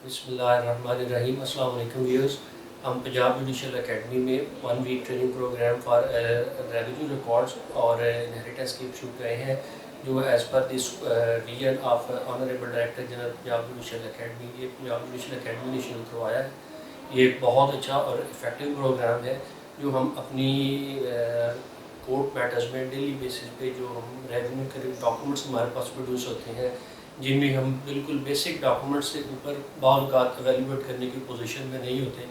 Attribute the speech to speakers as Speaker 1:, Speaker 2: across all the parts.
Speaker 1: بسم اللہ الرحمن الرحیم. السلام علیکم ویورز. ہم پنجاب جوڈیشل اکیڈمی میں 1 week training programme for revenue records اور انہیریٹنس کی شروع کرے ہیں جو as per this vision of honourable director general Punjab judicial academy. یہ پنجاب جوڈیشل اکیڈمی نے شروع کروایا ہے. یہ ایک بہت اچھا اور افیکٹو پروگرام ہے جو ہم اپنی کورٹ میٹرز میں ڈیلی بیسس پہ جو ہم ریونیو کے ڈاکومنٹس ہمارے پاس پروڈیوس ہوتے ہیں جن میں ہم بالکل بیسک ڈاکومنٹ سے اوپر بعض اوقات ایویلیویٹ کرنے کی پوزیشن میں نہیں ہوتے.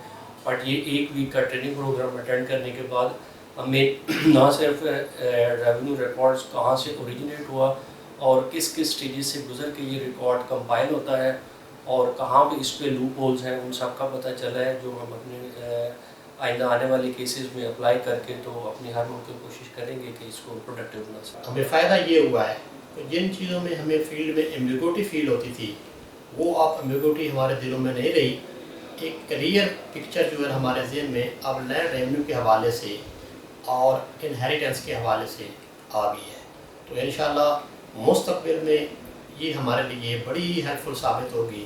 Speaker 1: بٹ یہ 1 ویک کا ٹریننگ پروگرام اٹینڈ کرنے کے بعد ہمیں نہ صرف ریونیو ریکارڈز کہاں سے اوریجنیٹ ہوا اور کس کس سٹیجز سے گزر کے یہ ریکارڈ کمپائل ہوتا ہے اور کہاں پہ اس پہ لوپ ہولز ہیں ان سب کا پتہ چلا ہے جو ہم اپنے آئندہ آنے والے کیسز میں اپلائی کر کے تو اپنی ہر ممکن کوشش کریں گے کہ اس کو پروڈکٹیو بنا سکیں.
Speaker 2: ہمیں فائدہ یہ ہوا ہے کہ جن چیزوں میں ہمیں فیلڈ میں ایمبیگوٹی فیل ہوتی تھی وہ اب ایمبیگوٹی ہمارے دلوں میں نہیں رہی. ایک کلیئر پکچر جو ہے ہمارے ذہن میں اب لینڈ ریونیو کے حوالے سے اور انہیریٹنس کے حوالے سے آ گئی ہے. تو انشاءاللہ مستقبل میں یہ ہمارے لیے بڑی ہیلپفل ثابت ہوگی.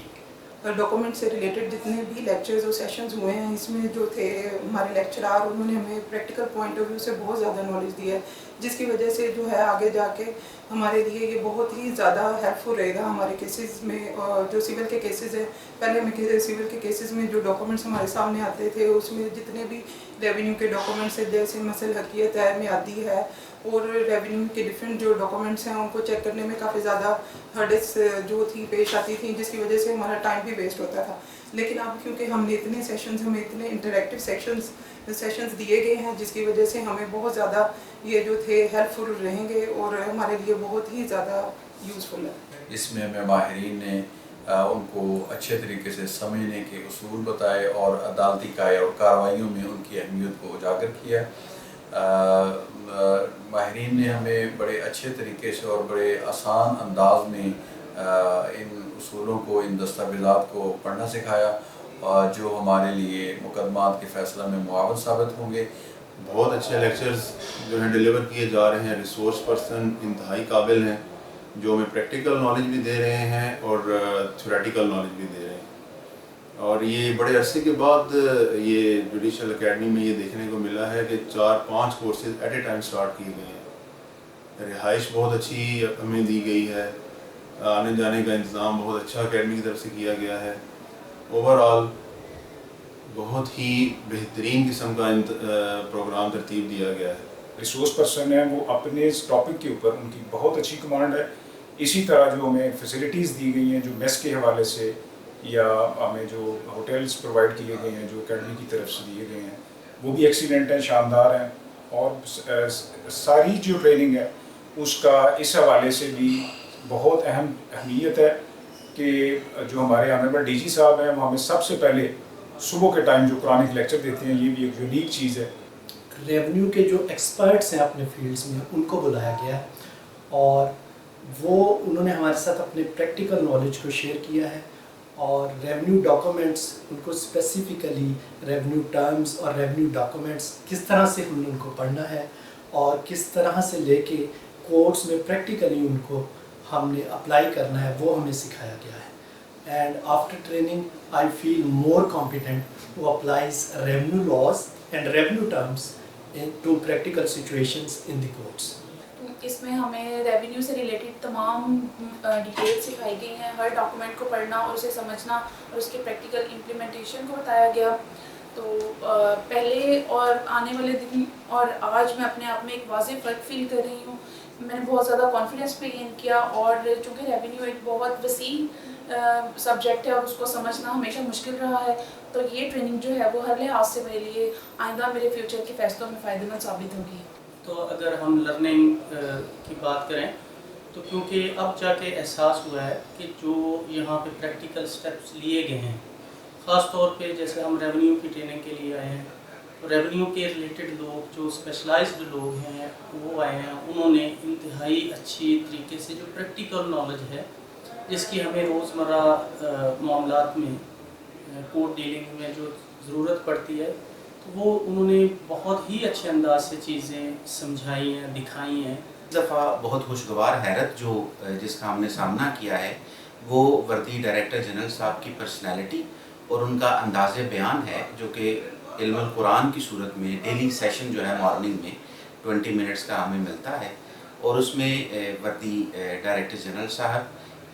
Speaker 3: ڈاکومنٹ سے ریلیٹڈ جتنے بھی لیکچرز اور سیشنز ہوئے ہیں اس میں جو تھے ہمارے لیکچرار انہوں نے ہمیں پریکٹیکل پوائنٹ آف ویو سے بہت زیادہ نالج دی ہے جس کی وجہ سے جو ہے آگے جا کے ہمارے لیے یہ بہت ہی زیادہ ہیلپ فل رہے گا. ہمارے کیسز میں جو سول کے کیسز ہیں پہلے ہمیں سول کے کیسز میں جو ڈاکومنٹس ہمارے سامنے آتے تھے اس میں جتنے بھی ریونیو کے ڈاکومنٹس ہیں جیسے مسل حقیقت ہے میعادی ہے اور ریونیو کے ڈفرینٹ جو ڈاکومنٹس ہیں ان کو چیک کرنے میں کافی زیادہ ہرڈس جو تھی پیش آتی تھیں جس کی وجہ سے ہمارا ٹائم بھی ویسٹ ہوتا تھا. لیکن اب کیونکہ ہم نے اتنے سیشنز ہمیں اتنے انٹریکٹیو سیشنز دیے گئے ہیں جس کی وجہ سے ہمیں بہت زیادہ یہ جو تھے ہیلپ فل رہیں گے اور ہمارے لیے بہت ہی زیادہ یوزفل ہے.
Speaker 4: اس میں ہمیں ماہرین نے ان کو اچھے طریقے سے سمجھنے کے اصول بتائے اور عدالتی کارروائیوں میں ان کی اہمیت کو اجاگر کیا. ماہرین نے ہمیں بڑے اچھے طریقے سے اور بڑے آسان انداز میں ان اصولوں کو ان دستاویزات کو پڑھنا سکھایا جو ہمارے لیے مقدمات کے فیصلہ میں معاون ثابت ہوں گے.
Speaker 5: بہت اچھے لیکچرز جو ہیں ڈیلیور کیے جا رہے ہیں. ریسورس پرسن انتہائی قابل ہیں جو ہمیں پریکٹیکل نالج بھی دے رہے ہیں اور تھیوریٹیکل نالج بھی دے رہے ہیں. اور یہ بڑے عرصے کے بعد یہ جوڈیشل اکیڈمی میں یہ دیکھنے کو ملا ہے کہ 4-5 courses at a time start کیے گئے ہیں. رہائش بہت اچھی ہمیں دی گئی ہے. آنے جانے کا انتظام بہت اچھا اکیڈمی کی طرف سے کیا گیا ہے. اوور آل بہت ہی بہترین قسم کا پروگرام ترتیب دیا گیا ہے.
Speaker 6: ریسورس پرسن ہیں وہ اپنے اس ٹاپک کے اوپر ان کی بہت اچھی کمانڈ ہے. اسی طرح جو ہمیں فیسلٹیز دی گئی ہیں جو میس کے حوالے سے یا ہمیں جو ہوٹلز پرووائڈ کیے گئے ہیں جو اکیڈمی کی طرف سے دیے گئے ہیں وہ بھی ایکسیلنٹ ہیں, شاندار ہیں. اور ساری جو ٹریننگ ہے اس کا اس حوالے سے بھی بہت اہمیت ہے کہ جو ہمارے آنریبل ڈی جی صاحب ہیں وہ ہمیں سب سے پہلے صبح کے ٹائم جو قرآنک لیکچر دیتے ہیں یہ بھی ایک یونیک چیز ہے.
Speaker 7: ریونیو کے جو ایکسپرٹس ہیں اپنے فیلڈز میں ان کو بلایا گیا ہے اور وہ انہوں نے ہمارے ساتھ اپنے پریکٹیکل نالج کو شیئر کیا ہے اور ریونیو ڈاکومنٹس ان کو اسپیسیفکلی ریونیو ٹرمز اور ریونیو ڈاکومنٹس کس طرح سے ہم نے ان کو پڑھنا ہے اور کس طرح سے لے کے کورٹس میں پریکٹیکلی ان کو ہم نے اپلائی کرنا ہے وہ ہمیں سکھایا گیا ہے. And after training, I feel more competent to apply revenue laws and revenue terms to practical situations in the courts.
Speaker 8: اس میں ہمیں ریونیو سے ریلیٹڈ تمام ڈیٹیل سکھائی گئی ہیں. ہر ڈاکومنٹ کو پڑھنا اور اسے سمجھنا اور اس کے پریکٹیکل امپلیمنٹیشن کو بتایا گیا. تو پہلے اور آنے والے دن اور آج میں اپنے آپ میں ایک واضح فرق فیل کر رہی ہوں. میں نے بہت زیادہ کانفیڈنس پہ گین کیا اور چونکہ ریونیو ایک بہت وسیع سبجیکٹ ہے اور اس کو سمجھنا ہمیشہ مشکل رہا ہے تو یہ ٹریننگ جو ہے وہ ہر لحاظ سے میرے لیے آئندہ میرے فیوچر کے فیصلوں میں فائدہ مند ثابت ہوگی.
Speaker 9: تو اگر ہم لرننگ کی بات کریں تو کیونکہ اب جا کے احساس ہوا ہے کہ جو یہاں پہ پریکٹیکل سٹیپس لیے گئے ہیں خاص طور پہ جیسے ہم ریونیو کی ٹریننگ کے لیے آئے ہیں تو ریونیو کے ریلیٹڈ لوگ جو اسپیشلائزڈ لوگ ہیں وہ آئے ہیں. انہوں نے انتہائی اچھی طریقے سے جو پریکٹیکل نالج ہے جس کی ہمیں روزمرہ معاملات میں کورٹ ڈیلنگ میں جو ضرورت پڑتی ہے تو وہ انہوں نے بہت ہی اچھے انداز سے چیزیں سمجھائی ہیں, دکھائی ہیں.
Speaker 10: دفعہ بہت خوشگوار حیرت جس کا ہم نے سامنا کیا ہے وہ وردی ڈائریکٹر جنرل صاحب کی پرسنالٹی اور ان کا انداز بیان ہے، جو کہ علم القرآن کی صورت میں ڈیلی سیشن جو ہے مارننگ میں 20 منٹس کا ہمیں ملتا ہے، اور اس میں وردی ڈائریکٹر جنرل صاحب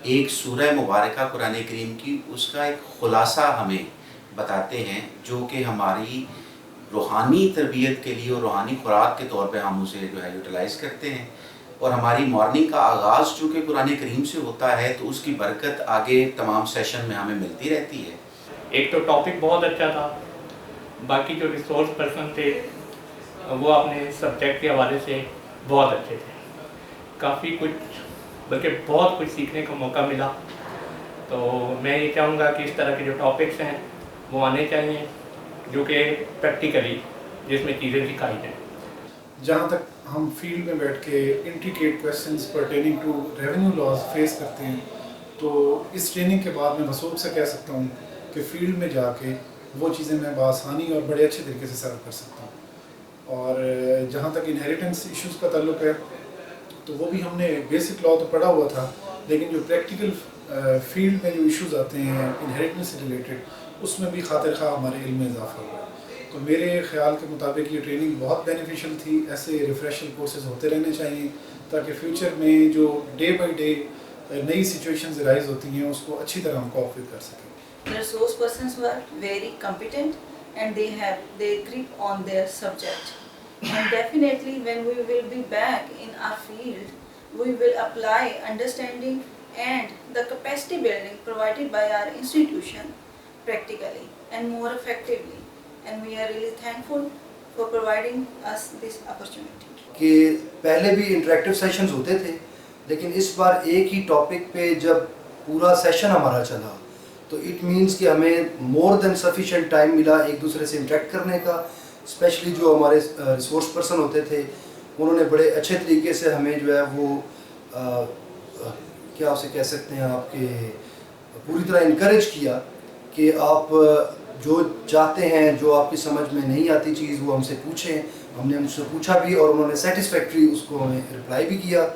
Speaker 10: ایک سورہ مبارکہ قرآن کریم کی اس کا ایک خلاصہ ہمیں بتاتے ہیں، جو کہ ہماری روحانی تربیت کے لیے اور روحانی خوراک کے طور پہ ہم اسے جو ہے یوٹیلائز کرتے ہیں، اور ہماری مارننگ کا آغاز جو کہ قرآن کریم سے ہوتا ہے تو اس کی برکت آگے تمام سیشن میں ہمیں ملتی رہتی ہے۔
Speaker 11: ایک تو ٹاپک بہت اچھا تھا، باقی جو ریسورس پرسن تھے وہ اپنے سبجیکٹ کے حوالے سے بہت اچھے تھے، کافی کچھ بلکہ بہت کچھ سیکھنے کا موقع ملا۔ تو میں یہ چاہوں گا کہ اس طرح کے جو ٹاپکس ہیں وہ آنے چاہیے، جو کہ پریکٹیکلی جس میں چیزیں سکھائی جائیں۔
Speaker 6: جہاں تک ہم فیلڈ میں بیٹھ کے intricate questions pertaining to revenue laws face کرتے ہیں، تو اس ٹریننگ کے بعد میں بصوب سے کہہ سکتا ہوں کہ فیلڈ میں جا کے وہ چیزیں میں بآسانی اور بڑے اچھے طریقے سے سرو کر سکتا ہوں۔ اور جہاں تک انہیریٹنس ایشوز کا تعلق ہے تو وہ بھی ہم نے بیسک لا تو پڑھا ہوا تھا، لیکن جو پریکٹیکل فیلڈ میں جو ایشوز آتے ہیں انہیریٹنس سے ریلیٹڈ، اس میں بھی خاطر خواہ ہمارے علم میں اضافہ ہوا۔ تو میرے خیال کے مطابق یہ ٹریننگ بہت بینیفیشل تھی۔ ایسے ریفریشل کورسز ہوتے رہنے چاہیے تاکہ فیوچر میں جو ڈے بائی ڈے نئی سچویشنز رائز ہوتی ہیں اس کو اچھی طرح ہم کوپ کر سکیں۔
Speaker 12: The resource persons were very competent and they have their grip on their subject. And definitely when we will be back in our field, we will apply understanding and the capacity building provided by our institution practically and more effectively. And we are really thankful for providing us this opportunity.
Speaker 13: کہ پہلے بھی interactive sessions ہوتے تھے، لیکن اس بار ایک ہی topic پہ جب پورا سیشن ہمارا چلا تو اٹ مینس کہ ہمیں مور دین سفیشینٹ ٹائم ملا ایک دوسرے سے انٹریکٹ کرنے کا۔ اسپیشلی جو ہمارے ریسورس پرسن ہوتے تھے انہوں نے بڑے اچھے طریقے سے ہمیں جو ہے وہ کیا اسے کہہ سکتے ہیں آپ کے پوری طرح انکریج کیا کہ آپ جو چاہتے ہیں، جو آپ کی سمجھ میں نہیں آتی چیز وہ ہم سے پوچھیں۔ ہم نے ان سے پوچھا بھی اور انہوں نے سیٹسفیکٹری اس کو ہمیں رپلائی بھی کیا۔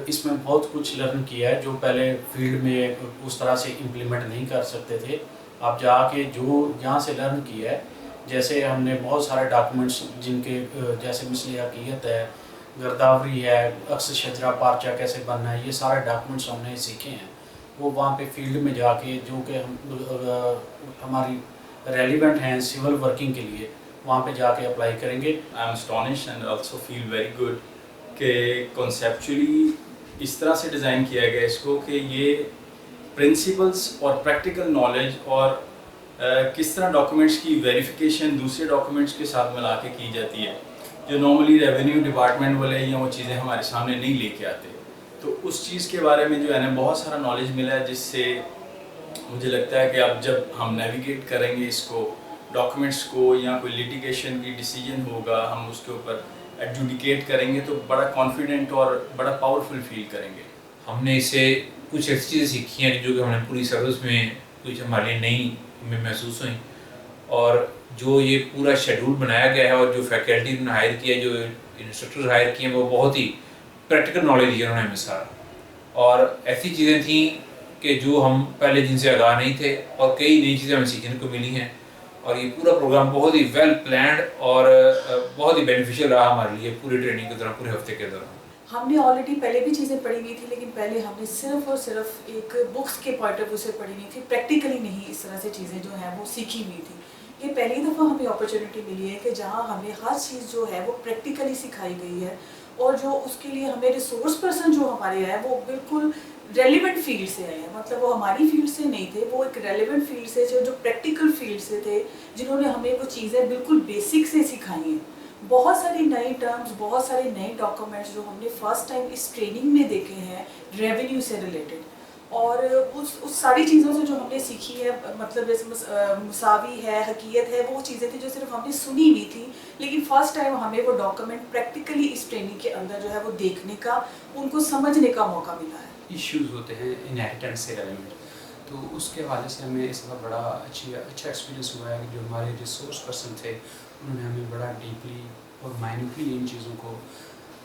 Speaker 14: اس میں بہت کچھ لرن کیا ہے جو پہلے فیلڈ میں اس طرح سے امپلیمنٹ نہیں کر سکتے تھے۔ اب جا کے جو یہاں سے لرن کیا ہے، جیسے ہم نے بہت سارے ڈاکومنٹس جن کے جیسے مثل حقیقت ہے، گرداوری ہے، عکس شجرہ پارچہ کیسے بننا ہے، یہ سارے ڈاکومنٹس ہم نے سیکھے ہیں۔ وہ وہاں پہ فیلڈ میں جا کے جو کہ ہماری ریلیونٹ ہیں سول ورکنگ کے لیے، وہاں پہ جا کے اپلائی کریں گے۔
Speaker 15: I am astonished and also feel very good کہ کنسیپچولی اس طرح سے ڈیزائن کیا گیا اس کو کہ یہ پرنسپلس اور پریکٹیکل نالج اور کس طرح ڈاکومنٹس کی ویریفیکیشن دوسرے ڈاکومنٹس کے ساتھ ملا کے کی جاتی ہے، جو نارملی ریونیو ڈپارٹمنٹ والے یا وہ چیزیں ہمارے سامنے نہیں لے کے آتے۔ تو اس چیز کے بارے میں جو ہے نا بہت سارا نالج ملا ہے، جس سے مجھے لگتا ہے کہ اب جب ہم نیویگیٹ کریں گے اس کو ڈاکومنٹس کو یا کوئی لیٹیگیشن کی ڈیسیجن ہوگا ہم اس کے اوپر ایڈجوڈیکیٹ کریں گے تو بڑا کانفیڈنٹ اور بڑا پاورفل فیل کریں گے۔
Speaker 16: ہم نے اس سے کچھ ایسی چیزیں سیکھی ہیں جو کہ ہم نے پوری سروس میں کچھ ہمارے لیے نئی ہمیں محسوس ہوئیں، اور جو یہ پورا شیڈول بنایا گیا ہے اور جو فیکلٹی نے ہائر کیا، جو انسٹرکٹر ہائر کیے ہیں، وہ بہت ہی پریکٹیکل نالج دی انہوں نے ہمیں سارا، اور ایسی چیزیں تھیں کہ جو ہم پہلے جن سے آگاہ نہیں تھے، اور کئی نئی چیزیں ہمیں سیکھنے کو ملی ہیں، اور یہ پورا پروگرام بہت ہی ویل پلانڈ اور بہت ہی بینیفیشیل رہا ہمارے لیے پوری ٹریننگ کے دوران، پورے ہفتے کے دوران۔
Speaker 17: ہم نے آلریڈی پہلے بھی چیزیں پڑھی ہوئی تھی، لیکن پہلے ہم نے صرف اور صرف ایک بکس کے پوائنٹ آف ویو سے پڑھی ہوئی تھی، پریکٹیکلی نہیں اس طرح سے چیزیں جو ہیں وہ سیکھی ہوئی تھی۔ یہ پہلی دفعہ ہمیں اپرچونیٹی ملی ہے کہ جہاں ہمیں ہر چیز جو ہے وہ پریکٹیکلی سکھائی گئی ہے، اور جو اس کے لیے ہمیں ریسورس پرسن جو ہمارے ہیں وہ بالکل ریلیونٹ فیلڈ سے آئے ہیں، مطلب وہ ہماری فیلڈ سے نہیں تھے، وہ ایک ریلیونٹ فیلڈ سے جو پریکٹیکل فیلڈ سے تھے، جنہوں نے ہمیں وہ چیزیں بالکل بیسک سے سکھائی ہیں۔ بہت ساری نئی ٹرمز، بہت سارے نئے ڈاکومنٹس جو ہم نے فرسٹ ٹائم اس ٹریننگ میں دیکھے ہیں ریونیو سے ریلیٹڈ، اور اس ساری چیزوں سے جو ہم نے سیکھی ہے، مطلب جیسے مساوی ہے، حقیقت ہے، وہ چیزیں تھیں جو صرف ہم نے سنی ہوئی تھی، لیکن فرسٹ ٹائم ہمیں وہ ڈاکومنٹ پریکٹیکلی اس ٹریننگ کے اندر جو ہے وہ دیکھنے کا، ان کو سمجھنے کا موقع ملا ہے۔
Speaker 14: ایشوز ہوتے ہیں انہیریٹنس سے ریلیونٹ، تو اس کے حوالے سے ہمیں اس کا بڑا اچھا ایکسپیرینس ہوا ہے۔ جو ہمارے ریسورس پرسن تھے انہوں نے ہمیں بڑا ڈیپلی اور مائنیوٹلی ان چیزوں کو